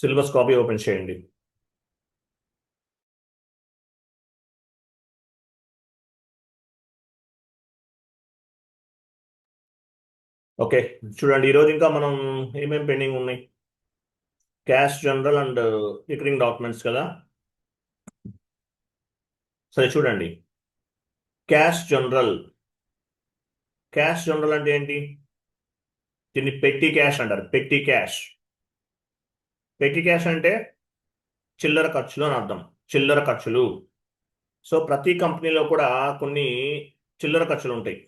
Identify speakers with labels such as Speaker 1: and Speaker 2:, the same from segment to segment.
Speaker 1: Syllabus copy open చేయండి. Okay, చూడండి ఈరోజు ఇంకా మనం ఏమేమి పెండింగ్ ఉన్నాయి. Cash general and recurring documents కదా. సరే చూడండి, క్యాష్ జనరల్. క్యాష్ జనరల్ అంటే ఏంటి? దీన్ని పెట్టి క్యాష్ అంటారు. పెట్టి క్యాష్. పెట్టి క్యాష్ అంటే చిల్లర ఖర్చులు అని అర్థం. చిల్లర ఖర్చులు. సో ప్రతి కంపెనీలో కూడా కొన్ని చిల్లర ఖర్చులు ఉంటాయి.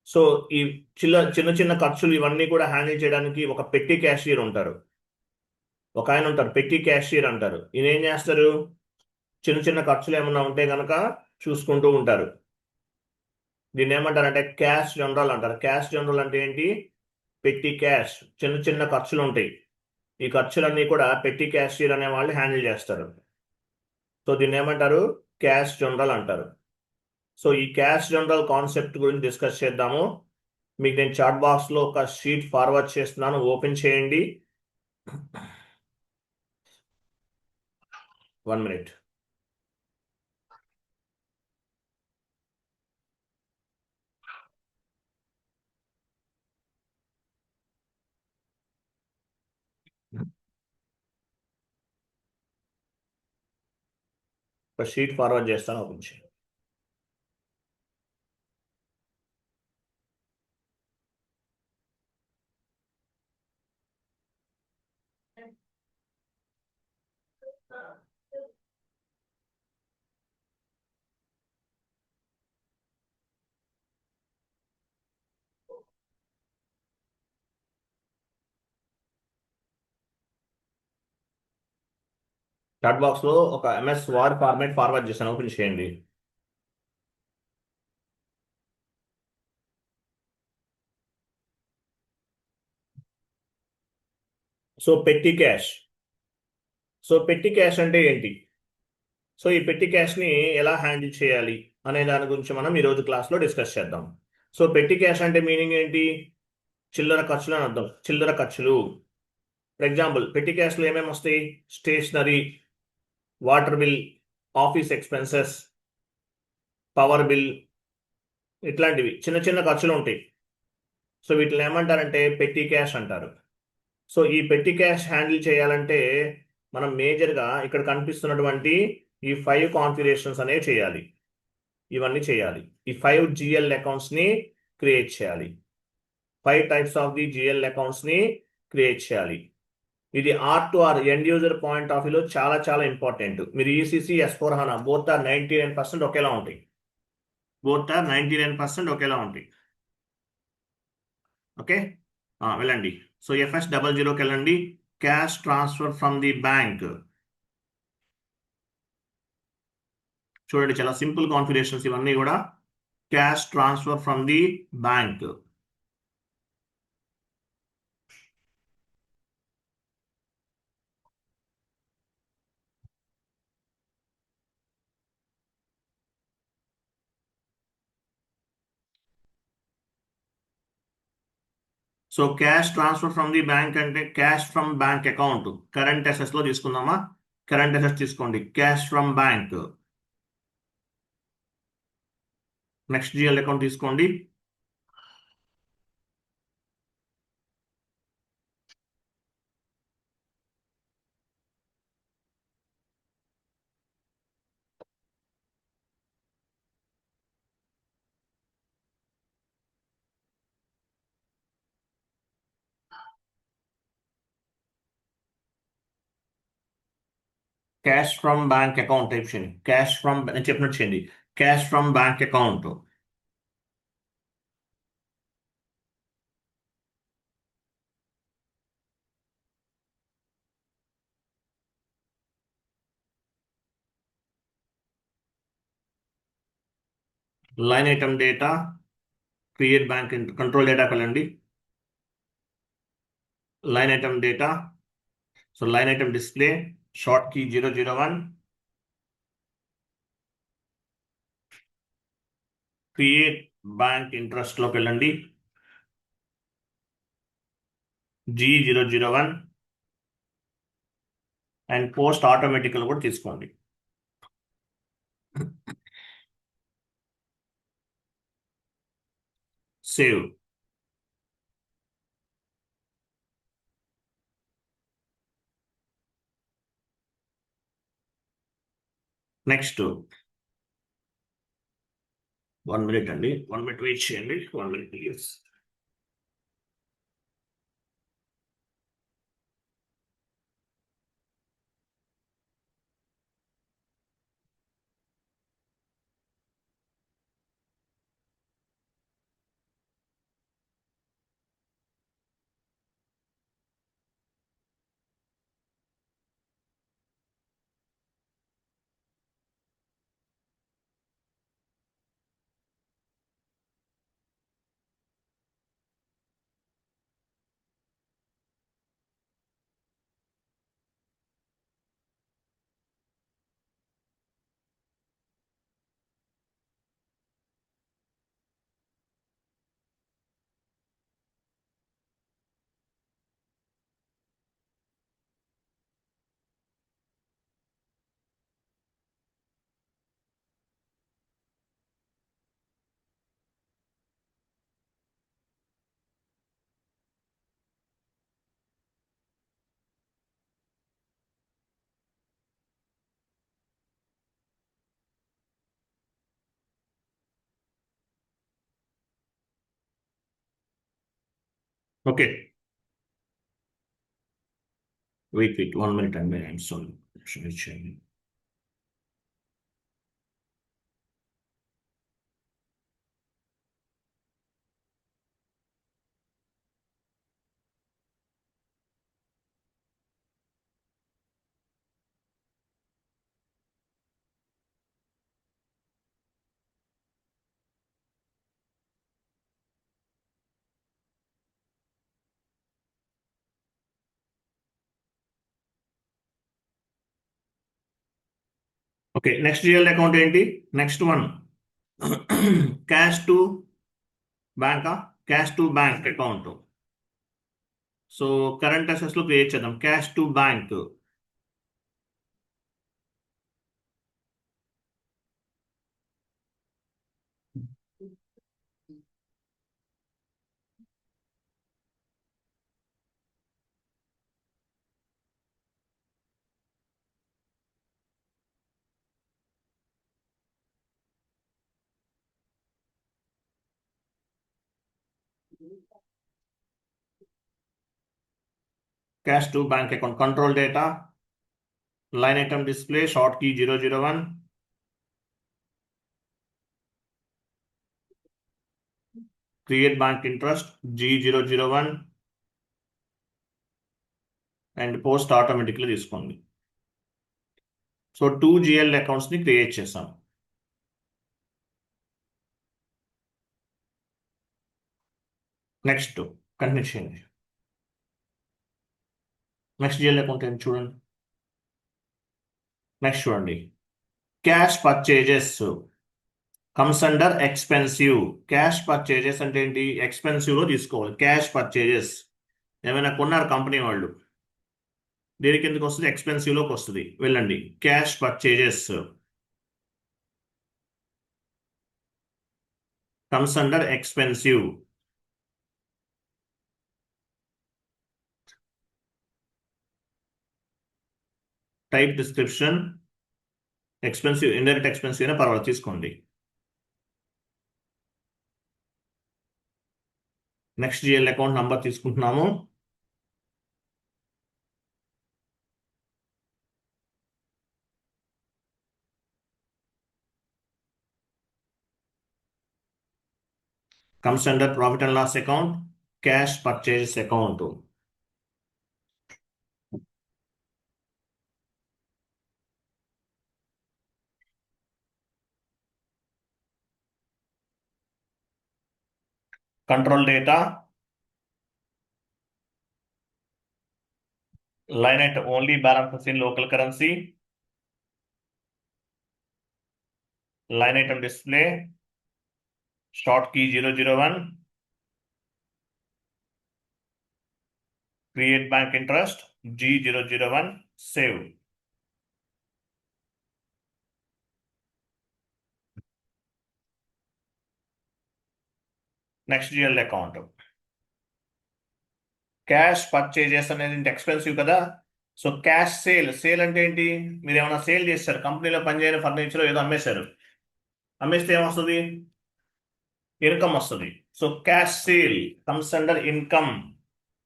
Speaker 1: సో ఈ చిన్న చిన్న ఖర్చులు ఇవన్నీ కూడా హ్యాండిల్ చేయడానికి ఒక పెట్టి క్యాషియర్ ఉంటారు. ఒక ఆయన ఉంటారు, పెట్టి క్యాషియర్ అంటారు. ఈయన ఏం చేస్తారు? చిన్న చిన్న ఖర్చులు ఏమన్నా ఉంటే కనుక చూసుకుంటూ ఉంటారు. దీన్ని ఏమంటారంటే క్యాష్ జనరల్ అంటారు. క్యాష్ జనరల్ అంటే ఏంటి? పెట్టి క్యాష్. చిన్న చిన్న ఖర్చులు ఉంటాయి. ఈ ఖర్చులన్నీ కూడా పెట్టి క్యాషియర్ అనే వాళ్ళు హ్యాండిల్ చేస్తారు. సో దీన్ని ఏమంటారు? క్యాష్ జనరల్ అంటారు. సో ఈ క్యాష్ జనరల్ కాన్సెప్ట్ గురించి డిస్కస్ చేద్దాము. మీకు నేను చాట్ బాక్స్లో ఒక షీట్ ఫార్వర్డ్ చేస్తున్నాను, ఓపెన్ చేయండి. 1 minute. ఒక షీట్ ఫార్వర్డ్ చేస్తాను, ఓపెన్ చేయండి. చాట్ బాక్స్ లో ఒక ఎంఎస్ వర్డ్ ఫార్మాట్ ఫార్వర్డ్ చేస్తాను, ఓపెన్ చేయండి. సో పెట్టి క్యాష్. సో పెట్టి క్యాష్ అంటే ఏంటి? సో ఈ పెట్టి క్యాష్ ని ఎలా హ్యాండిల్ చేయాలి అనే దాని గురించి మనం ఈరోజు క్లాస్లో డిస్కస్ చేద్దాం. సో పెట్టి క్యాష్ అంటే మీనింగ్ ఏంటి? చిల్లర ఖర్చులు అని అర్థం. చిల్లర ఖర్చులు. ఫర్ ఎగ్జాంపుల్, పెట్టి క్యాష్లో ఏమేమి వస్తాయి? Stationery, water bill, office expenses, power bill, ఇట్లాంటివి చిన్న చిన్న ఖర్చులు ఉంటాయి. సో వీటిని ఏమంటారంటే పెట్టి క్యాష్ అంటారు. సో ఈ పెట్టి క్యాష్ హ్యాండిల్ చేయాలంటే మనం మేజర్గా ఇక్కడ కనిపిస్తున్నటువంటి ఈ 5 కాన్ఫిగరేషన్స్ అనేవి చేయాలి. ఇవన్నీ చేయాలి. ఈ 5 జిఎల్ అకౌంట్స్ని క్రియేట్ చేయాలి. 5 టైప్స్ ఆఫ్ ది జిఎల్ అకౌంట్స్ని క్రియేట్ చేయాలి. ఇది R to R end user point of వ్యూలో చాలా చాలా ఇంపార్టెంట్. మీరు ఈసీసీ S/4HANA బోత్ ఆర్ 99% ఒకేలా ఉంటాయి. బోత్ ఆర్ 99% ఒకేలా ఉంటాయి. ఓకే, వెళ్ళండి. సో FS00కి వెళ్ళండి. Cash transfer from the bank. చూడండి, చాలా సింపుల్ కాన్ఫిగరేషన్స్ ఇవన్నీ కూడా. Cash transfer from the bank. So cash transfer from the bank అంటే cash from bank account. Current assets లో తీసుకుందామా? కరెంట్ అసెట్స్ తీసుకోండి, cash from bank. Next GL account తీసుకోండి. Cash from bank account type చేయండి. Cash from, నేను చెప్పినట్టు చేయండి. Cash from bank account. Line item data, create bank control డేటాకి వెళ్ళండి. Line item data. So line item display, short key 001. Create bank interest లోకి వెళ్ళండి. G001. And post ఆటోమేటికల్ కూడా తీసుకోండి. సేవ్. నెక్స్ట్ 1 మినిట్ అండి, 1 మినిట్ వెయిట్ చేయండి, 1 minute please. Okay, wait 1 minute అండి, I'm sorry, క్షమించండి. ఓకే, నెక్స్ట్ జిఎల్ అకౌంట్ ఏంటి? Next one cash to బ్యాంకా, cash to bank account. So current assets లో క్రియేట్ చేద్దాం, cash to bank. Cash to bank account, control data, line item display, short key 001, create bank interest G001 and post automatically తీసుకోండి. So 2 GL accounts ని create చేసాం. Next continue చేయండి. Next GL account ఏంటి చూడండి. Next చూడండి, cash purchases comes under expensive. Cash purchases అంటే ఏంటి? Expensive లో తీసుకోవాలి. క్యాష్ పర్చేజెస్ ఏమైనా కొన్నారు కంపెనీ వాళ్ళు, దేనికి ఎందుకు వస్తుంది? ఎక్స్పెన్సివ్ లోకి వస్తుంది. వెళ్ళండి, cash purchases comes under expensive. Type description, expensive, indirect expensive అయినా పర్వాలేదు, తీసుకోండి. నెక్స్ట్ జిఎల్ అకౌంట్ నంబర్ తీసుకుంటున్నాము. Comes under profit and loss account, cash purchases account. Control data, line item only balances in local currency, line item display, short key 001, create bank interest G001, save. Next GL account. Cash purchases అనేది expensive కదా. So cash sale అంటే ఏంటి? మీరు ఏమైనా sale చేస్తారు, కంపెనీలో పనిచేయని furniture ఏదో అమ్మేశారు, అమ్మేస్తే ఏమొస్తుంది? ఇన్కమ్ వస్తుంది. So cash sale comes under income,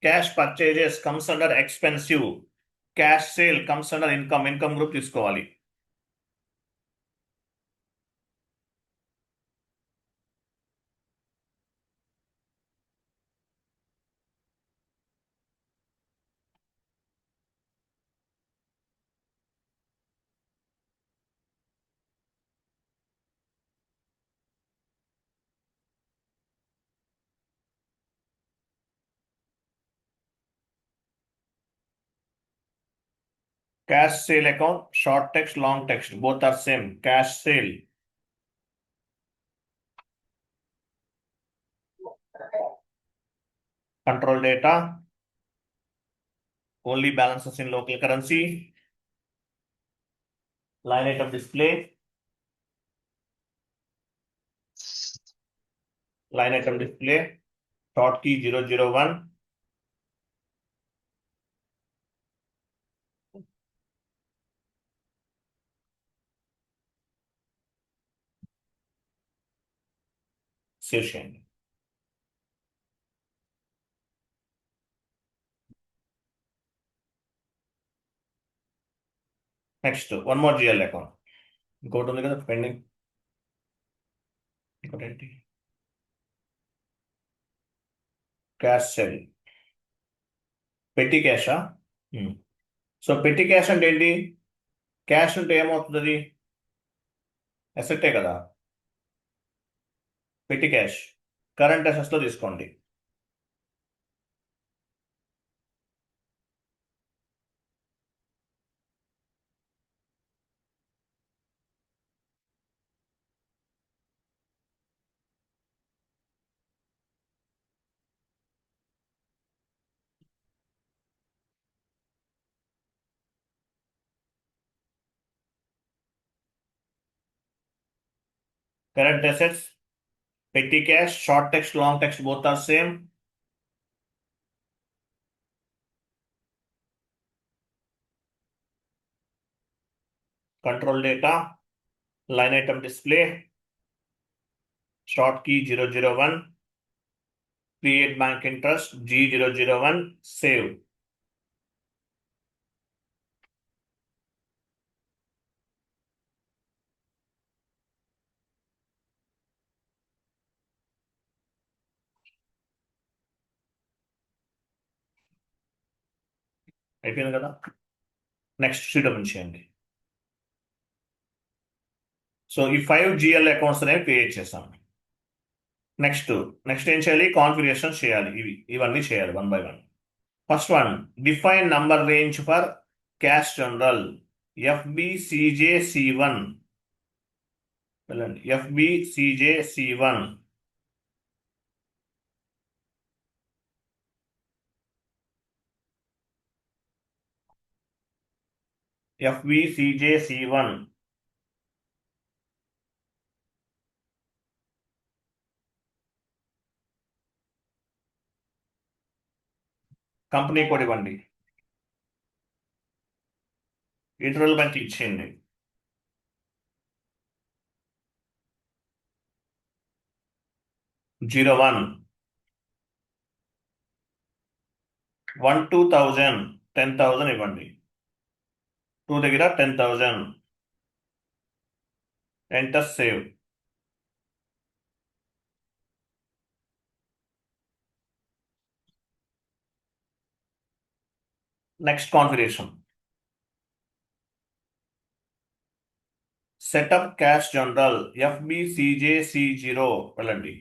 Speaker 1: cash purchases comes under expensive, cash sale comes under income, income group తీసుకోవాలి. Cash sale account, short text, long text, both are same. Cash sale. Control data, only balances in local currency. Line item display. Line item display. Short key 001. Save చేయండి. Next one more GL account. ఇంకోటి ఉంది కదా pending. ఇంకోటి ఏంటి? Cash cell. పెట్టి క్యాషా? So పెట్టి cash అంటే ఏంటి? క్యాష్ ఉంటే ఏమవుతుంది? అసెట్టే కదా. పెట్టి క్యాష్ కరెంట్ అసెట్స్ లో తీసుకోండి. కరెంట్ అసెట్స్, పెట్టి cash, short text, long text both are same. Control data, line item display, short key 001, create bank interest G001, save. అయిపోయింది కదా. నెక్స్ట్ షీట్ ఓపెన్ చేయండి. సో ఈ 5 జిఎల్ అకౌంట్స్ అనేవి create చేస్తాం. Next ఏం చేయాలి? కాన్ఫిగరేషన్ చేయాలి. ఇవన్నీ చేయాలి one by one. First one, define number range for cash general FBCJC1. వెళ్ళండి, FBCJC1. FBCJC1. కంపెనీ కోడ్ ఇవ్వండి. ఇంటర్వల్ బ్యాంక్ ఇచ్చేయండి. జీరో 1 2000 10,000 ఇవ్వండి. 2 దగ్గర 10,000. Enter, save. Next configuration, setup cash general FBCJC0. వెళ్ళండి,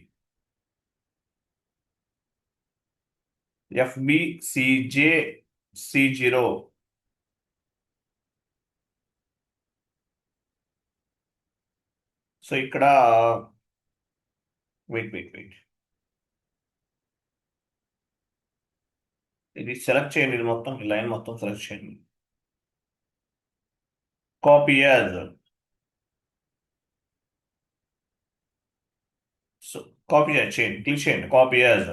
Speaker 1: FBCJC0. సో ఇక్కడ వెయిట్, ఇది సెలెక్ట్ చేయండి. ఇది మొత్తం ఈ లైన్ మొత్తం సెలెక్ట్ చేయండి. Copy as. సో కాపీ చేయండి, క్లిక్ చేయండి, కాపీ యాజ్.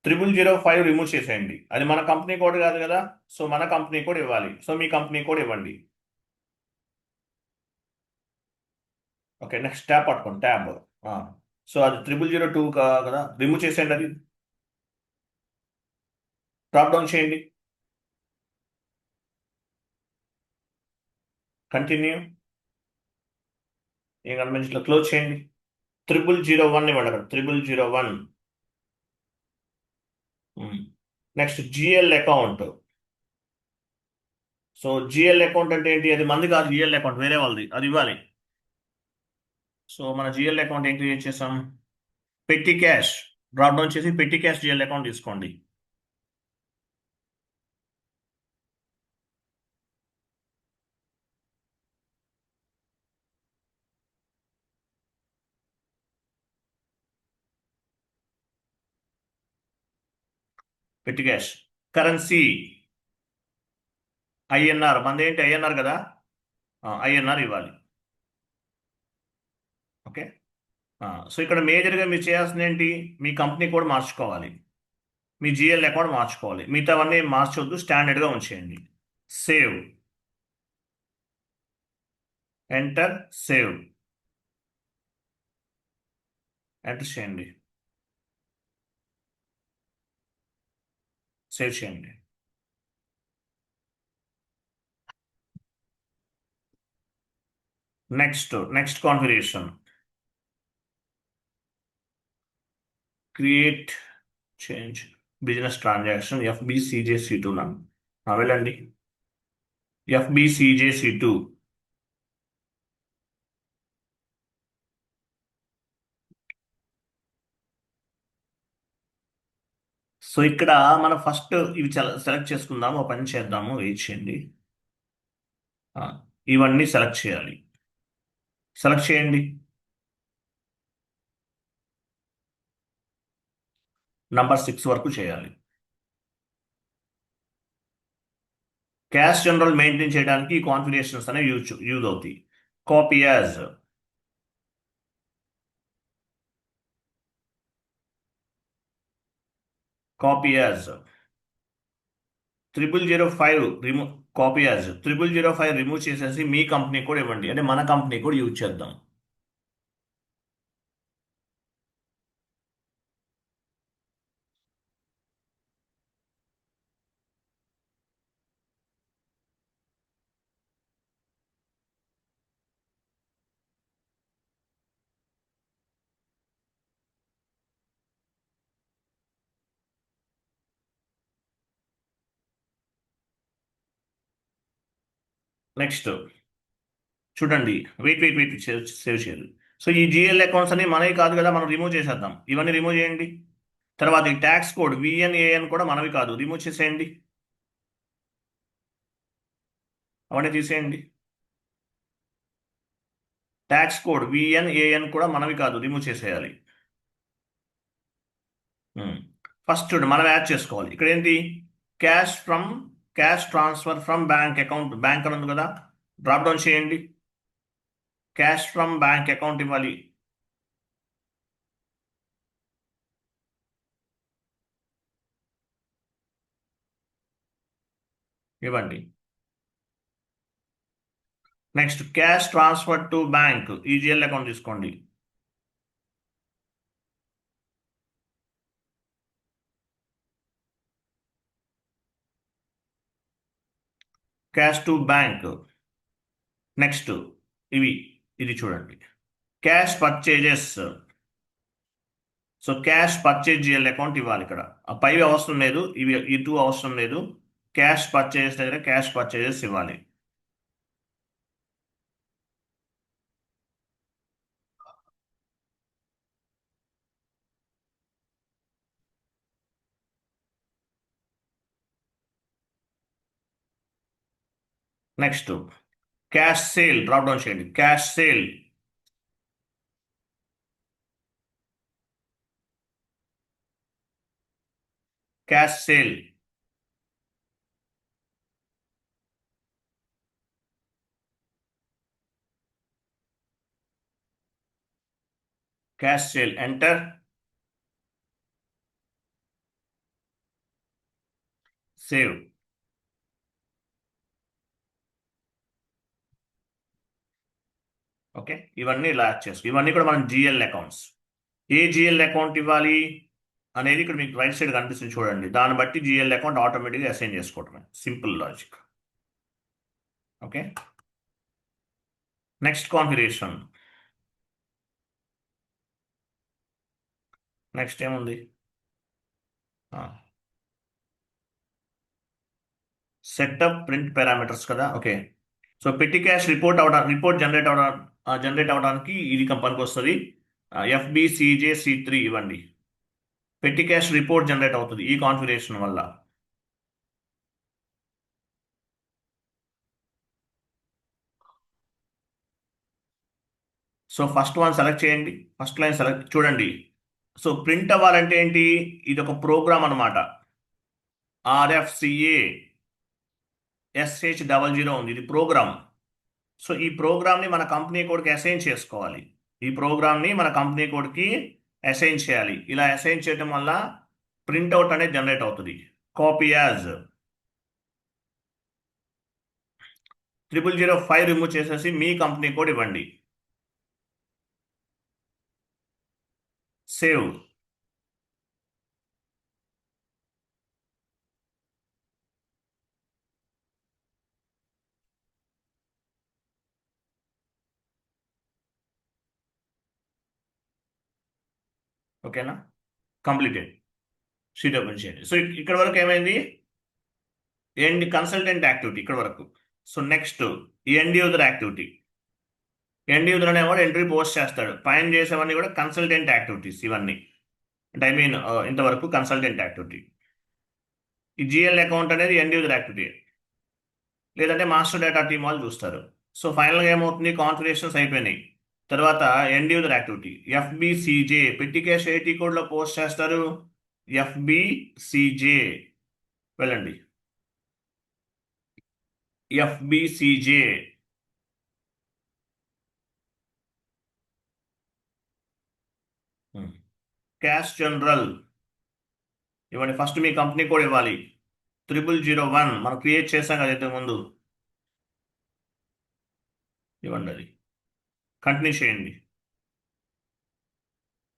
Speaker 1: 0005 రిమూవ్ చేసేయండి. అది మన కంపెనీ కోడ్ కాదు కదా, సో మన కంపెనీ కోడ్ ఇవ్వాలి. సో మీ కంపెనీ కోడ్ ఇవ్వండి. ఓకే, నెక్స్ట్ ట్యాబ్ పట్టుకోండి, ట్యాబ్. సో అది 0002 కదా, రిమూవ్ చేసేయండి. అది డ్రాప్ డౌన్ చేయండి, కంటిన్యూ. ఏం కనిపించట్లో క్లోజ్ చేయండి. 0001 ఇవ్వండి అక్కడ, 0001. Next GL account. So GL account అంటే ఏంటి? అది మంది కాదు, జిఎల్ అకౌంట్ వేరే వాళ్ళది, అది ఇవ్వాలి. సో మన జిఎల్ అకౌంట్ ఏం క్రియేట్ చేసాం? పెట్టి క్యాష్. డ్రాప్ డౌన్ చేసి పెట్టి క్యాష్ జిఎల్ అకౌంట్ తీసుకోండి. పెట్టి క్యాష్. కరెన్సీ ఐఎన్ఆర్, మనది ఏంటి ఐఎన్ఆర్ కదా, ఐఎన్ఆర్ ఇవ్వాలి. ఓకే. సో ఇక్కడ మేజర్గా మీరు చేయాల్సింది ఏంటి? మీ కంపెనీ కోడ్ మార్చుకోవాలి, మీ జిఎల్ అకౌంట్ మార్చుకోవాలి. మిగతావన్నీ మార్చొద్దు, స్టాండర్డ్గా ఉంచేయండి. సేవ్, ఎంటర్, సేవ్, ఎంటర్ చేయండి, సేవ్ చేయండి. Next configuration, create change business transaction FBCJC2 నన్ను వెళ్ళండి, FBCJC2. సో ఇక్కడ మనం ఫస్ట్ ఇవి సెలెక్ట్ చేసుకుందాము, ఓ పని చేద్దాము, వెయిట్ చేయండి. ఆ, ఇవన్నీ సెలెక్ట్ చేయాలి, సెలెక్ట్ చేయండి. నంబర్ 6 వరకు చేయాలి. క్యాష్ జనరల్ మెయింటైన్ చేయడానికి ఈ కాన్ఫిగరేషన్స్ అనేవి యూజ్ అవుతాయి. Copy as, copy as 0005 remove, copy as 0005 remove చేసేసి మీ కంపెనీ కూడా ఇవ్వండి, అంటే మన కంపెనీ కూడా యూజ్ చేద్దాం. నెక్స్ట్ చూడండి, వెయిట్ సేవ్ చేయాలి. సో ఈ జిఎల్ అకౌంట్స్ అన్ని మనవి కాదు కదా, మనం రిమూవ్ చేసేద్దాం. ఇవన్నీ రిమూవ్ చేయండి. తర్వాత ఈ ట్యాక్స్ కోడ్ VNAN కూడా మనవి కాదు, రిమూవ్ చేసేయండి. అవన్నీ తీసేయండి. ట్యాక్స్ కోడ్ VNAN కూడా మనవి కాదు, రిమూవ్ చేసేయాలి. ఫస్ట్ చూడండి, మనం యాడ్ చేసుకోవాలి. ఇక్కడ ఏంటి? Cash from, cash transfer from bank account, bank అని ఉంది కదా, డ్రాప్ డౌన్ చేయండి. క్యాష్ ఫ్రమ్ బ్యాంక్ అకౌంట్ ఇవ్వాలి. ఇవ్వండి. Next cash transfer to bank, ఈజీఎల్ అకౌంట్ తీసుకోండి. Cash to bank. నెక్స్ట్ ఇవి, ఇది చూడండి, cash purchases. So cash purchase GL account ఇవ్వాలి. ఇక్కడ ఆ పైవి అవసరం లేదు, ఇవి ఈ 2 అవసరం లేదు. క్యాష్ పర్చేజెస్ దగ్గర క్యాష్ పర్చేజెస్ ఇవ్వాలి. Next cash sale, drop down చేయండి, cash sale. Cash sale. Cash sale enter, save. Okay, ఇవన్నీ ఇలా యాడ్ చేసుకో. ఇవన్నీ కూడా మనం జిఎల్ అకౌంట్స్. ఏ జిఎల్ అకౌంట్ ఇవ్వాలి అనేది ఇక్కడ మీకు రైట్ సైడ్ కనిపిస్తుంది చూడండి. దాన్ని బట్టి జిఎల్ అకౌంట్ ఆటోమేటిక్గా అసైన్ చేసుకోవటమే, simple logic. Okay, next configuration. Next ఏముంది? సెటప్ ప్రింట్ పారామీటర్స్ కదా. ఓకే, సో పెట్టి క్యాష్ రిపోర్ట్ జనరేట్ అవడానికి ఇది పనికి వస్తుంది. FBCJ C3 ఇవ్వండి. పెట్టి క్యాష్ రిపోర్ట్ జనరేట్ అవుతుంది ఈ కాన్ఫిగరేషన్ వల్ల. సో ఫస్ట్ వన్ సెలెక్ట్ చేయండి, ఫస్ట్ లైన్ సెలెక్ట్ చూడండి. సో ప్రింట్ అవ్వాలంటే ఏంటి? ఇది ఒక ప్రోగ్రామ్ అనమాట. RFCA SH00 ఉంది, ఇది ప్రోగ్రామ్. సో ఈ ప్రోగ్రామ్ని మన కంపెనీ కోడ్కి అసైన్ చేసుకోవాలి. ఈ ప్రోగ్రామ్ని మన కంపెనీ కోడ్కి అసైన్ చేయాలి. ఇలా అసైన్ చేయడం వల్ల ప్రింట్అవుట్ అనేది జనరేట్ అవుతుంది. కాపీ యాజ్ 0005 రిమూవ్ చేసేసి మీ కంపెనీ కోడ్ ఇవ్వండి. సేవ్. ఓకేనా, కంప్లీటెడ్. షీట్ ఓపెన్ చేయండి. సో ఇక్కడ వరకు ఏమైంది? ఎండ్ కన్సల్టెంట్ యాక్టివిటీ ఇక్కడ వరకు. So next end user activity. End user అనేవాడు ఎంట్రీ పోస్ట్ చేస్తాడు. పైన చేసేవన్నీ కూడా కన్సల్టెంట్ యాక్టివిటీస్ ఇవన్నీ. అంటే ఐ మీన్ ఇంతవరకు కన్సల్టెంట్ యాక్టివిటీ. ఈ జిఎల్ అకౌంట్ అనేది ఎండ్ యూజర్ యాక్టివిటీ, లేదంటే మాస్టర్ డేటా టీమ్ వాళ్ళు చూస్తారు. సో ఫైనల్గా ఏమవుతుంది? కాన్ఫిగరేషన్స్ అయిపోయినాయి. తర్వాత ఎండ్ యూజర్ యాక్టివిటీ FBCJ పెట్టి క్యాష్ ఏటీ కోడ్లో పోస్ట్ చేస్తారు. FBCJ వెళ్ళండి. FBCJ క్యాష్ జనరల్ ఇవ్వండి. ఫస్ట్ మీ కంపెనీ కోడ్ ఇవ్వాలి. 0001 మనం క్రియేట్ చేసాం కదా ఇంతకు ముందు, ఇవ్వండి. అది కంటిన్యూ చేయండి.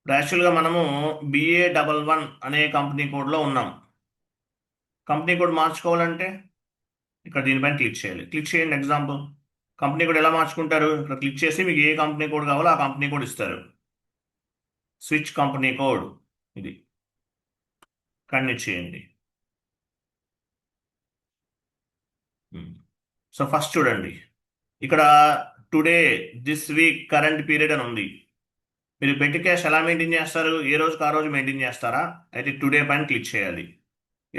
Speaker 1: యాక్చువల్గా మనము BA11 అనే కంపెనీ కోడ్లో ఉన్నాం. కంపెనీ కోడ్ మార్చుకోవాలంటే ఇక్కడ దీనిపైన క్లిక్ చేయాలి. క్లిక్ చేయండి. ఎగ్జాంపుల్ కంపెనీ కోడ్ ఎలా మార్చుకుంటారు? ఇక్కడ క్లిక్ చేసి మీకు ఏ కంపెనీ కోడ్ కావాలో ఆ కంపెనీ కోడ్ ఇస్తారు. స్విచ్ కంపెనీ కోడ్ ఇది, కంటిన్యూ చేయండి. సో ఫస్ట్ చూడండి, ఇక్కడ today, this week, current period అని ఉంది. మీరు పెట్టి క్యాష్ ఎలా మెయింటైన్ చేస్తారు? ఏ రోజుకి ఆ రోజు మెయింటైన్ చేస్తారా? అయితే టుడే పైన క్లిక్ చేయాలి.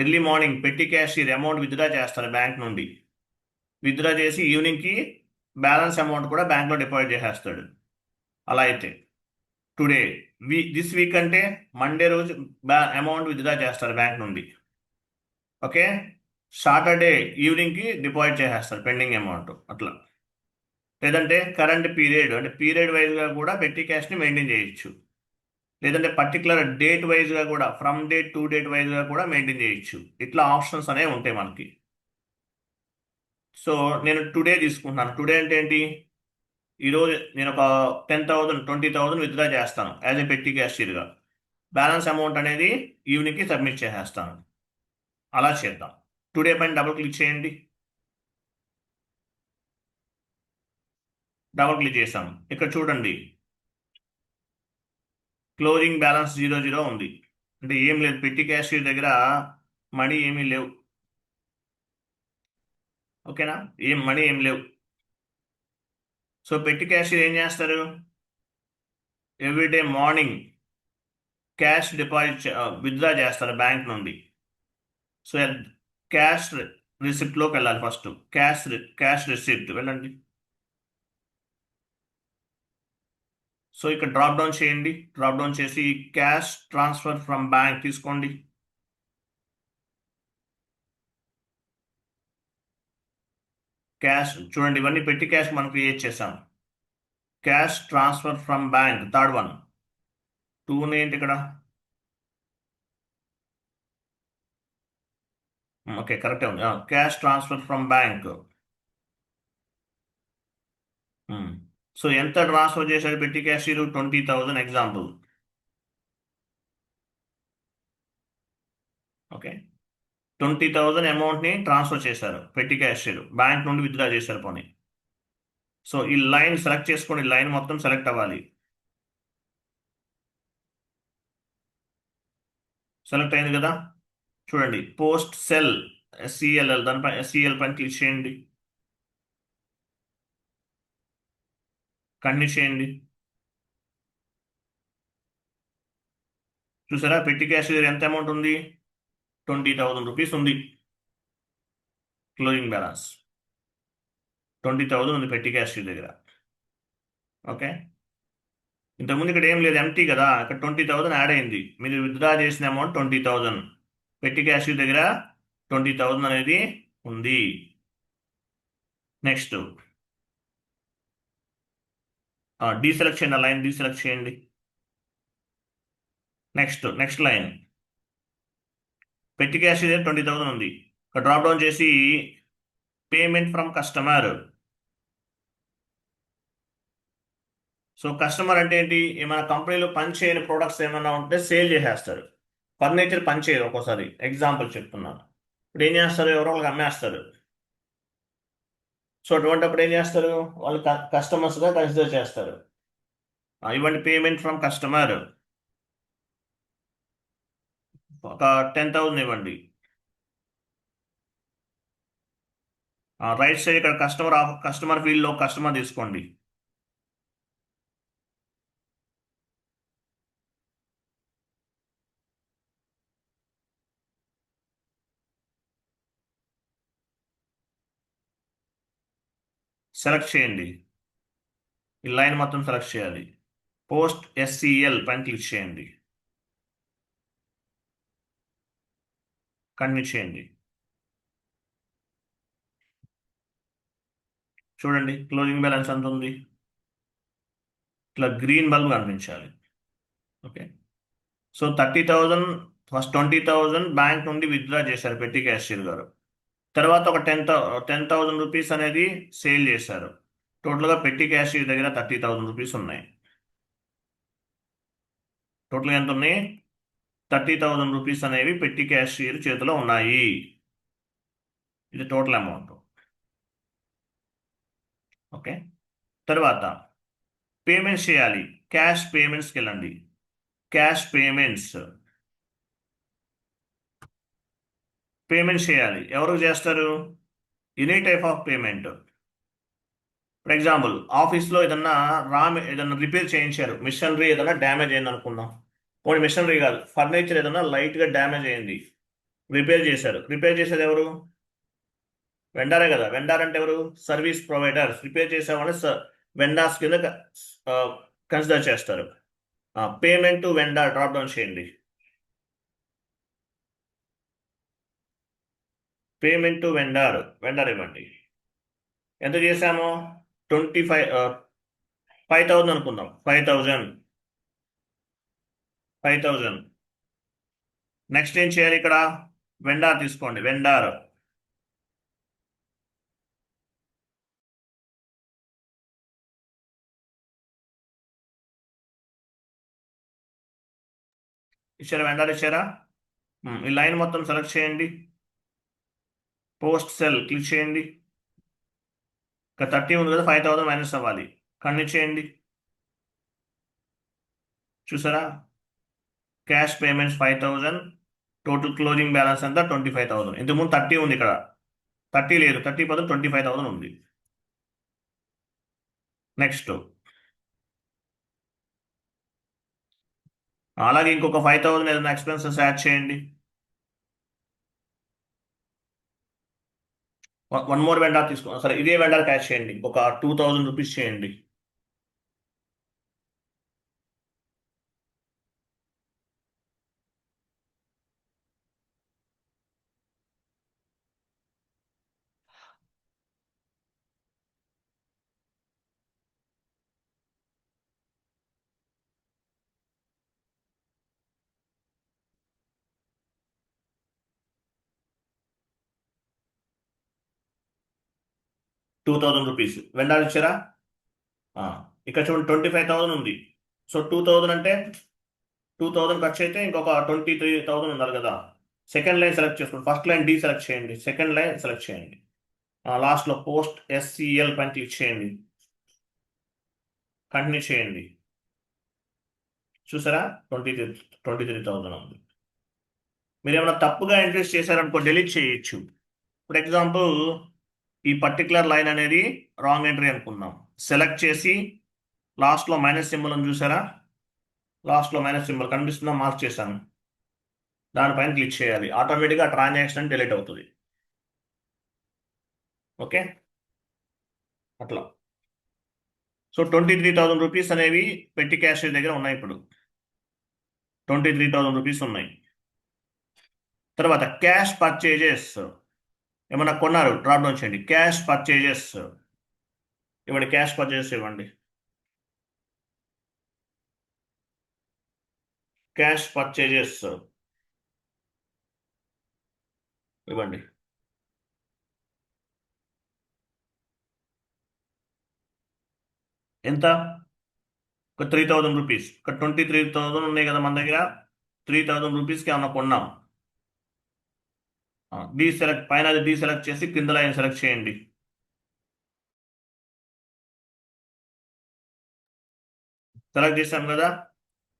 Speaker 1: ఎర్లీ మార్నింగ్ పెట్టి క్యాష్ అమౌంట్ విత్డ్రా చేస్తారు బ్యాంక్ నుండి. విత్డ్రా చేసి ఈవినింగ్కి బ్యాలెన్స్ అమౌంట్ కూడా బ్యాంక్లో డిపాజిట్ చేసేస్తాడు. అలా అయితే టుడే, దిస్ వీక్ అంటే మండే రోజు అమౌంట్ విత్డ్రా చేస్తారు బ్యాంక్ నుండి. ఓకే, సాటర్డే ఈవినింగ్కి డిపాజిట్ చేసేస్తారు పెండింగ్ అమౌంట్ అట్లా. లేదంటే కరెంట్ పీరియడ్ అంటే పీరియడ్ వైజ్గా కూడా పెట్టి క్యాష్ని మెయింటైన్ చేయొచ్చు. లేదంటే పర్టికులర్ డేట్ వైజ్గా కూడా, ఫ్రమ్ డేట్ టు డేట్ వైజ్గా కూడా మెయింటైన్ చేయొచ్చు. ఇట్లా ఆప్షన్స్ అనేవి ఉంటాయి మనకి. సో నేను టుడే తీసుకుంటున్నాను. టుడే అంటే ఏంటి? ఈరోజు నేను ఒక 10,000 20,000 విత్డ్రా చేస్తాను యాజ్ ఏ పెట్టి క్యాషియర్గా. బ్యాలెన్స్ అమౌంట్ అనేది ఈవినింగ్కి సబ్మిట్ చేసేస్తాను. అలా చేద్దాం. టుడే పైన డబుల్ క్లిక్ చేయండి. డబుల్ క్లిక్ చేసాం. ఇక్కడ చూడండి, క్లోజింగ్ బ్యాలెన్స్ 00 ఉంది. అంటే ఏం లేదు, పెట్టి క్యాషియర్ దగ్గర మనీ ఏమీ లేవు. ఓకేనా, మనీ ఏం లేవు. సో పెట్టి క్యాషియర్ ఏం చేస్తారు? Everyday morning cash deposit withdraw చేస్తారు బ్యాంక్ నుండి. సో క్యాష్ రిసిప్ట్లోకి వెళ్ళాలి. ఫస్ట్ క్యాష్ రిసిప్ట్ వెళ్ళండి. సో ఇక్కడ డ్రాప్ డౌన్ చేయండి. డ్రాప్ డౌన్ చేసి క్యాష్ ట్రాన్స్ఫర్ ఫ్రమ్ బ్యాంక్ తీసుకోండి. క్యాష్ చూడండి, ఇవన్నీ పెట్టి క్యాష్ మనం క్రియేట్ చేసాం. Cash transfer from bank third one. Two ఏంటి ఇక్కడ? ఓకే, కరెక్టే ఉంది. Cash transfer from bank. So ఎంత ట్రాన్స్ఫర్ చేశాడు పెట్టి క్యాషియర్? 20,000 ఎగ్జాంపుల్. ఓకే, 20,000 అమౌంట్ని ట్రాన్స్ఫర్ చేశారు పెట్టి క్యాషియర్, బ్యాంక్ నుండి విత్డ్రా చేశారు పోనీ. సో ఈ లైన్ సెలెక్ట్ చేసుకోండి, లైన్ మొత్తం సెలెక్ట్ అవ్వాలి. సెలెక్ట్ అయింది కదా. చూడండి, పోస్ట్ సెల్ ఎస్సిఎల్ఎల్, దానిపై ఎస్సిఎల్ పైన క్లిక్ చేయండి, కంటిన్యూ చేయండి. చూసారా పెట్టి క్యాషియర్ ఎంత అమౌంట్ ఉంది? 20,000 రూపీస్ ఉంది. క్లోజింగ్ బ్యాలెన్స్ 20,000 ఉంది పెట్టి క్యాషియర్ దగ్గర. ఓకే, ఇంతకుముందు ఇక్కడ ఏం లేదు, ఎంటీ కదా. ఇక్కడ 20,000 యాడ్ అయింది. మీరు విత్డ్రా చేసిన అమౌంట్ 20,000. పెట్టి క్యాషియర్ దగ్గర 20,000 అనేది ఉంది. నెక్స్ట్ డీసెలెక్ట్ చేయండి, లైన్ డీసెలెక్ట్ చేయండి. నెక్స్ట్ లైన్ పెట్టి క్యాషియర్ దగ్గర 20,000 ఉంది. ఇక్కడ డ్రాప్ డౌన్ చేసి payment from customer. So customer అంటే ఏంటి? ఏమైనా కంపెనీలో పని చేయని ప్రొడక్ట్స్ ఏమైనా ఉంటే సేల్ చేసేస్తారు. ఫర్నిచర్ పని చేయదు ఒక్కోసారి, ఎగ్జాంపుల్ చెప్తున్నాను. ఇప్పుడు ఏం చేస్తారు? ఎవరో వాళ్ళకి అమ్మేస్తారు. సో అటువంటిప్పుడు ఏం చేస్తారు? వాళ్ళు కస్టమర్స్గా కన్సిడర్ చేస్తారు. ఇవ్వండి పేమెంట్ ఫ్రమ్ కస్టమర్, ఒక 10,000 ఇవ్వండి. రైట్ సైడ్ ఇక్కడ కస్టమర్ ఫీల్డ్లో కస్టమర్ తీసుకోండి. సెలెక్ట్ చేయండి, ఈ లైన్ మొత్తం సెలెక్ట్ చేయాలి. పోస్ట్ ఎస్సిఎల్ పైన క్లిక్ చేయండి, కంటిన్యూ చేయండి. చూడండి క్లోజింగ్ బ్యాలెన్స్ ఎంత ఉంది? ఇట్లా గ్రీన్ బల్బ్ కనిపించాలి. ఓకే, సో 30,000 ఫస్ట్ 20,000 బ్యాంక్ నుండి విత్డ్రా చేశారు పెట్టి క్యాషియర్ గారు. తర్వాత ఒక 10,000 రూపీస్ అనేది సేల్ చేశారు. టోటల్గా పెట్టి క్యాషియర్ దగ్గర 30,000 రూపీస్ ఉన్నాయి. టోటల్గా ఎంత ఉన్నాయి? 30,000 రూపీస్ అనేవి పెట్టి క్యాషియర్ చేతిలో ఉన్నాయి. ఇది టోటల్ అమౌంట్. ఓకే, తర్వాత పేమెంట్స్ చేయాలి. క్యాష్ పేమెంట్స్కి వెళ్ళండి. క్యాష్ పేమెంట్స్ చేయాలి. ఎవరు చేస్తారు? Any type of payment. For example ఆఫీస్లో ఏదన్నా రిపేర్ చేయించారు, మిషనరీ ఏదైనా డ్యామేజ్ అయింది అనుకుందాం. పోనీ మిషనరీ కాదు, ఫర్నిచర్ ఏదైనా లైట్గా డ్యామేజ్ అయింది, రిపేర్ చేశారు. రిపేర్ చేసేది ఎవరు? వెండారే కదా. వెండార్ అంటే ఎవరు? Service providers. రిపేర్ చేసేవాళ్ళని వెండార్స్ కింద కన్సిడర్ చేస్తారు. Payment to vendor drop down చేయండి. పేమెంట్ టు వెండార్ ఇవ్వండి. ఎంత చేశాము? 5,000 అనుకుందాం. 5,000. నెక్స్ట్ ఏం చేయాలి? ఇక్కడ వెండార్ తీసుకోండి. వెండార్ ఇచ్చారా? వెండార్ ఇచ్చారా? ఈ లైన్ మొత్తం సెలెక్ట్ చేయండి. పోస్ట్ సెల్ క్లిక్ చేయండి. ఇక్కడ 30 ఉంది కదా, 5,000 మైనస్ అవ్వాలి. కంటిన్యూ చేయండి. చూసారా? Cash payments 5,000, total closing balance అంతా 25,000. ఇంతకుముందు 30 ఉంది, ఇక్కడ 30 లేదు. 30 బదులు 25,000 ఉంది. నెక్స్ట్ అలాగే ఇంకొక 5,000 ఏదైనా ఎక్స్పెన్సెస్ యాడ్ చేయండి. వన్ మోర్ వెండార్ తీసుకో, సరే ఇదే వెండార్ క్యాష్ చేయండి. ఒక 2,000 రూపీస్ చేయండి. 2000 రూపీస్ వెండర్ ఇచ్చారా? ఇక్కడ చూడండి 25,000 ఉంది. సో 2000 అంటే 2000 ఖర్చు అయితే ఇంకొక 23,000 ఉండాలి కదా. సెకండ్ లైన్ సెలెక్ట్ చేసుకోండి. ఫస్ట్ లైన్ డి సెలెక్ట్ చేయండి, సెకండ్ లైన్ సెలెక్ట్ చేయండి. లాస్ట్లో పోస్ట్ ఎస్సిఎల్ పైన క్లిక్ చేయండి, కంటిన్యూ చేయండి. చూసారా 23,000 ఉంది. మీరు ఏమైనా తప్పుగా ఎంట్రీస్ చేశారనుకో డిలీట్ చేయొచ్చు. ఫర్ ఎగ్జాంపుల్ ఈ పర్టికులర్ లైన్ అనేది రాంగ్ ఎంట్రీ అనుకుందాం. సెలెక్ట్ చేసి లాస్ట్లో మైనస్ సింబల్ అని చూసారా, లాస్ట్లో మైనస్ సింబల్ కనిపిస్తుందా, మార్క్ చేశాను, దానిపైన క్లిక్ చేయాలి. ఆటోమేటిక్గా ట్రాన్సాక్షన్ డిలీట్ అవుతుంది. ఓకే, అట్లా. సో 23,000 రూపీస్ అనేవి పెట్టి క్యాష్ దగ్గర ఉన్నాయి. ఇప్పుడు 23,000 రూపీస్ ఉన్నాయి. తర్వాత క్యాష్ పర్చేజెస్, ఏమన్నా కొన్నారు డ్రాప్ డౌన్ చేయండి, క్యాష్ పర్చేజెస్ ఇవ్వండి, క్యాష్ పర్చేజెస్ ఇవ్వండి, క్యాష్ పర్చేజెస్ ఇవ్వండి. ఎంత? ఒక 3,000 రూపీస్. ఒక 23,000 ఉన్నాయి కదా మన దగ్గర. 3,000 రూపీస్కి ఏమన్నా కొన్నాం. డి సెలెక్ట్, పైన అది డి సెలెక్ట్ చేసి కింద లైన్ సెలెక్ట్ చేయండి. సెలెక్ట్ చేశాం కదా,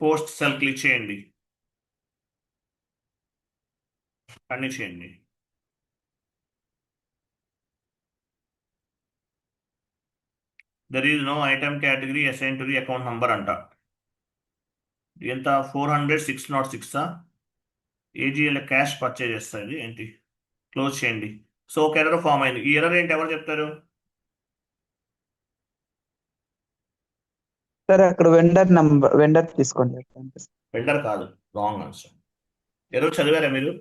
Speaker 1: పోస్ట్ సెల్ క్లిక్ చేయండి, అన్ని చేయండి. There is no item category assign to the account number అంట. ఎంత? 400,606. ఏజీఎల్ క్యాష్ పర్చేజ్ చేస్తుంది ఏంటి? క్లోజ్ చేయండి. సో ఒక ఎర్రర్ ఫామ్ అయింది. ఈ ఎర్రర్ ఏంటి, ఎవరు చెప్తారు?
Speaker 2: సార్ అక్కడ వెండర్ తీసుకోండి.
Speaker 1: వెండర్ కాదు, రాంగ్ ఆన్సర్. ఎర్రర్ చదివారా మీరు?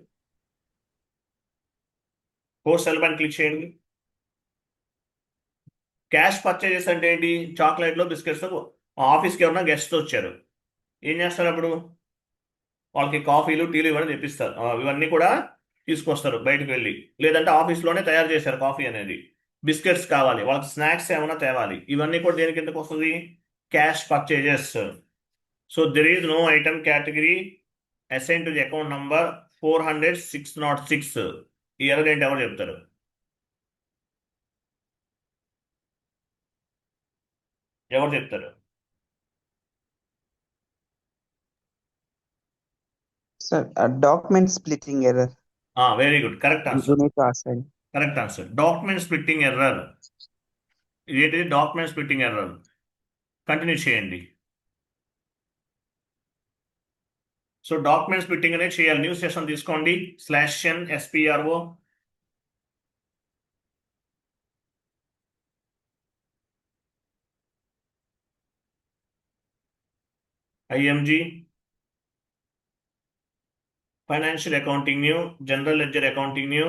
Speaker 1: పోస్ట్ సెల్ పైన క్లిక్ చేయండి. క్యాష్ పర్చేజెస్ అంటే ఏంటి? చాక్లెట్లో బిస్కెట్స్ ఆఫీస్కి ఎవరన్నా గెస్ట్స్ వచ్చారు, ఏం చేస్తారు అప్పుడు? వాళ్ళకి కాఫీలు టీలు ఇవన్నీ తెప్పిస్తారు. ఇవన్నీ కూడా తీసుకొస్తారు బయటకు వెళ్ళి, లేదంటే ఆఫీస్లోనే తయారు చేశారు కాఫీ అనేది. బిస్కెట్స్ కావాలి, వాళ్ళకి స్నాక్స్ ఏమైనా తేవాలి, ఇవన్నీ కూడా దేని కిందకు వస్తుంది? Cash purchases. So there is no item category assign to the account number 400,606. ఈ ఎర్రర్ ఏంటి, ఎవరు చెప్తారు? ఎవరు చెప్తారు?
Speaker 2: Sir document splitting error.
Speaker 1: Very good, correct answer.
Speaker 2: Side.
Speaker 1: Correct answer. Document splitting error. ఇదేంటిది? Document splitting error. కంటిన్యూ చేయండి. So document splitting అనేది చేయాలి. న్యూ సెషన్ తీసుకోండి, /n/SPRO. IMG, financial accounting new, general ledger accounting new,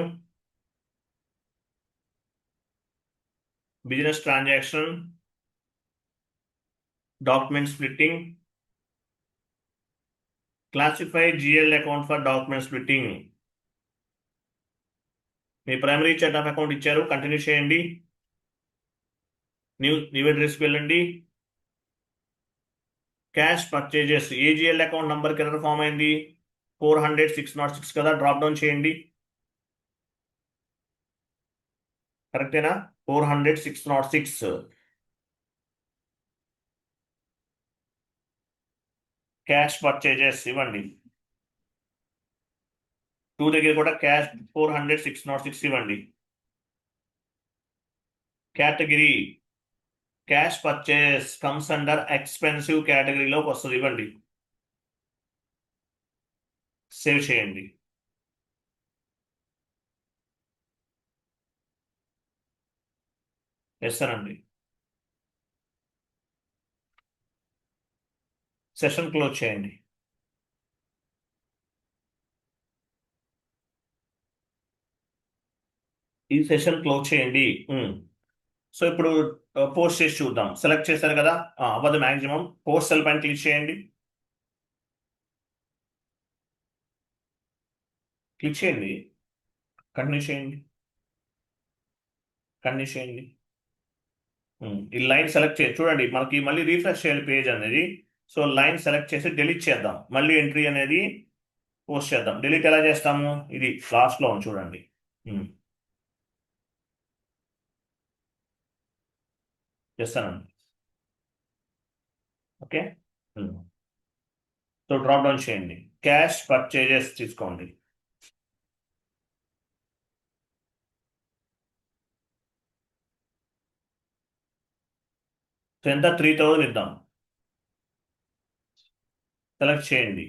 Speaker 1: business transaction, document splitting, classify GL account for document splitting. Me primary chart of account ఇచ్చారు, continue చేయండి. New అడ్రస్కి వెళ్ళండి. Cash purchases, AGL account నంబర్కి error form అయింది, 400,606 కదా, drop down చేయండి. కరెక్టేనా? 400,606. Cash purchases ఇవ్వండి. 2 దగ్గర కూడా క్యాష్ 400,606 ఇవ్వండి. Category cash purchase comes under expensive కేటగిరీలోకి వస్తుంది, ఇవ్వండి. సేవ్ చేయండి. వేస్తానండి. సెషన్ క్లోజ్ చేయండి. ఈ సెషన్ క్లోజ్ చేయండి. సో ఇప్పుడు పోస్ట్ చేసి చూద్దాం. సెలెక్ట్ చేశారు కదా, అవ్వదు మ్యాక్సిమం. పోస్ట్ సెల్ పైన క్లిక్ చేయండి, కంటిన్యూ చేయండి, కంటిన్యూ చేయండి. ఈ లైన్ సెలెక్ట్ చేసి చూడండి, మనకి మళ్ళీ రీఫ్రెష్ చేయాలి పేజ్ అనేది. సో లైన్ సెలెక్ట్ చేసి డిలీట్ చేద్దాం, మళ్ళీ ఎంట్రీ అనేది పోస్ట్ చేద్దాం. డిలీట్ ఎలా చేస్తాము, ఇది లాస్ట్లో ఉంది చూడండి. చేస్తానండి. ఓకే. సో డ్రాప్ డౌన్ చేయండి, క్యాష్ పర్చేజెస్ తీసుకోండి. సో ఎంత, 3000 ఇద్దాం. సెలెక్ట్ చేయండి,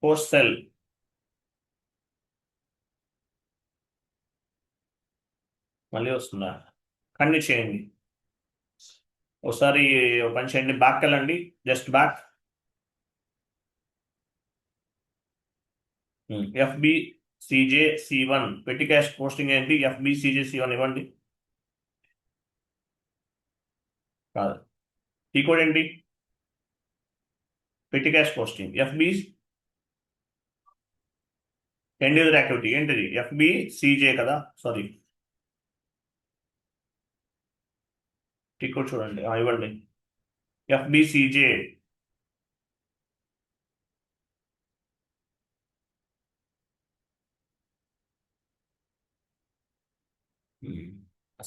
Speaker 1: పోస్ట్ సెల్. మళ్ళీ వస్తుందా, కంటిన్యూ చేయండి. ఒకసారి ఒక పని చేయండి, బ్యాక్ వెళ్ళండి, జస్ట్ బ్యాక్. FBCJC1 పెట్టి క్యాష్ పోస్టింగ్ ఏంటి, FBCJC1 ఇవ్వండి. కాదు, ఈ కోడ్ ఏంటి, పెట్టి cash posting FB end user activity ఏంటిది, FBCJ కదా, సారీ. ఈ కోడ్ చూడండి, ఇవ్వండి, FBCJ.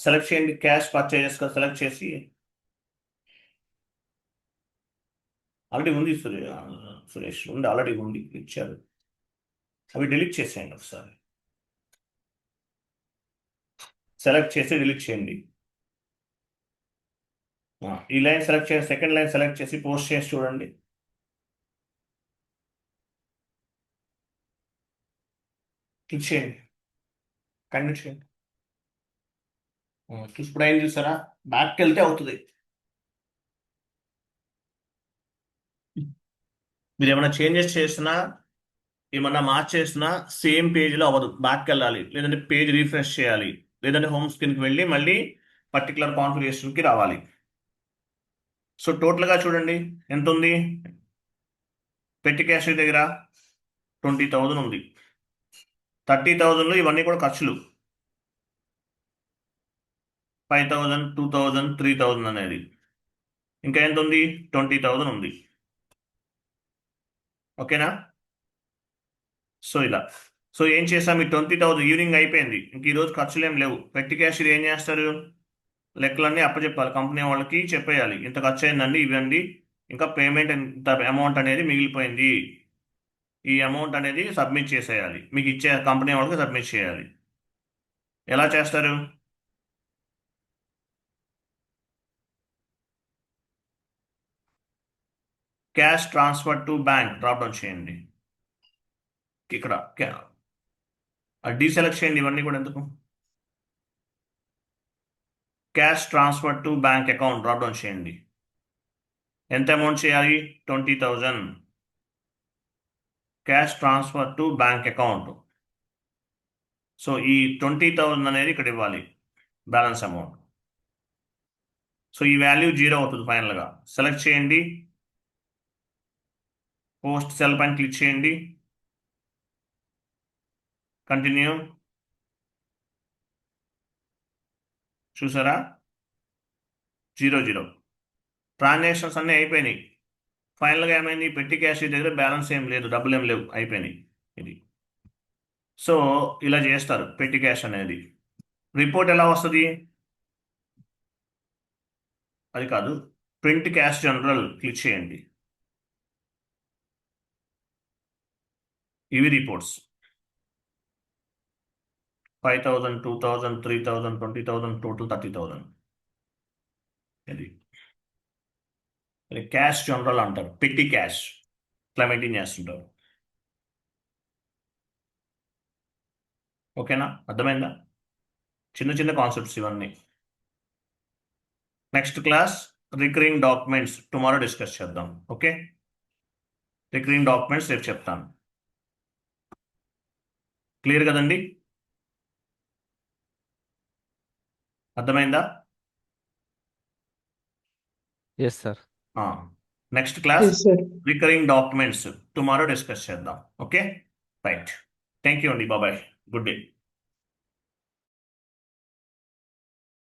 Speaker 1: సెలెక్ట్ చేయండి, క్యాష్ పర్చేజెస్ సెలెక్ట్ చేసి, ఆల్రెడీ ఉంది సురేష్ ఉంది, ఆల్రెడీ ఉంది, ఇచ్చారు. అవి డిలీట్ చేసేయండి ఒకసారి, సెలెక్ట్ చేసి డిలీట్ చేయండి. ఈ లైన్ సెలెక్ట్ చేసి సెకండ్ లైన్ సెలెక్ట్ చేసి పోస్ట్ చేసి చూడండి. క్లిక్ చేయండి, కంటిన్యూ చేయండి. ఇప్పుడు ఏం చూసారా, బ్యాక్కి వెళ్తే అవుతుంది. మీరు ఏమైనా చేంజెస్ చేసినా, ఏమన్నా మార్చేసినా సేమ్ పేజ్లో అవ్వదు, బ్యాక్కి వెళ్ళాలి, లేదంటే పేజ్ రీఫ్రెష్ చేయాలి, లేదంటే హోమ్ స్క్రీన్కి వెళ్ళి మళ్ళీ పర్టికులర్ కాన్ఫిగరేషన్కి రావాలి. సో టోటల్గా చూడండి ఎంత ఉంది, పెట్టి క్యాష్ దగ్గర 20,000 ఉంది. 30,000లో ఇవన్నీ కూడా ఖర్చులు, 5,000, 2,000, 3,000 అనేది. ఇంకా ఎంత ఉంది, 20,000 ఉంది. ఓకేనా. సో ఇలా, సో ఏం చేసాం, ఈ 20,000 ఈవినింగ్ అయిపోయింది, ఇంక ఈరోజు ఖర్చులు ఏం లేవు. పెట్టి క్యాష్ ఇది ఏం చేస్తారు, లెక్కలన్నీ అప్పచెప్పాలి, కంపెనీ వాళ్ళకి చెప్పేయాలి, ఇంత ఖర్చు అయిందండి ఇవ్వండి, ఇంకా పేమెంట్ ఇంత అమౌంట్ అనేది మిగిలిపోయింది, ఈ అమౌంట్ అనేది సబ్మిట్ చేసేయాలి, మీకు ఇచ్చే కంపెనీ వాళ్ళకి సబ్మిట్ చేయాలి. ఎలా చేస్తారు, cash transfer to bank drop down చేయండి, ఇక్కడ డీసెలెక్ట్ చేయండి, ఇవన్నీ కూడా ఎందుకు, cash transfer to bank account drop down చేయండి. ఎంత అమౌంట్ చేయాలి, 20,000, cash transfer to bank account. So ఈ 20,000 అనేది ఇక్కడ ఇవ్వాలి, బ్యాలెన్స్ అమౌంట్. సో ఈ వాల్యూ 0 అవుతుంది ఫైనల్గా. సెలెక్ట్ చేయండి, పోస్ట్ సెల్ పైన క్లిక్ చేయండి, కంటిన్యూ. చూసారా, 0 ట్రాన్సాక్షన్స్ అన్నీ అయిపోయినాయి. ఫైనల్గా ఏమైంది, పెట్టి క్యాష్ దగ్గర బ్యాలెన్స్ ఏం లేదు, డబ్బులు ఏం లేవు, అయిపోయినాయి ఇది. సో ఇలా చేస్తారు పెట్టి క్యాష్ అనేది. రిపోర్ట్ ఎలా వస్తుంది, అది కాదు, ప్రింట్ క్యాష్ జనరల్ క్లిక్ చేయండి, ఇవి రిపోర్ట్స్ 5,000, 2,000, 3,000, 20,000, టోటల్ 30,000. ఇది క్యాష్ జనరల్ అంటారు, పెట్టి క్యాష్ ఇట్లా మెయింటైన్ చేస్తుంటారు. ఓకేనా, అర్థమైందా, చిన్న చిన్న కాన్సెప్ట్స్ ఇవన్నీ. Next class recurring documents tomorrow discuss చేద్దాం. ఓకే, రికరింగ్ డాక్యుమెంట్స్ రేపు చెప్తాను. క్లియర్ కదండి, అర్థమైందా.
Speaker 3: Yes sir.
Speaker 1: Next class
Speaker 2: Yes, sir.
Speaker 1: Recurring documents tomorrow discuss చేద్దాం. ఓకే, రైట్, థ్యాంక్ యూ అండి, బాబాయ్, గుడ్ డే.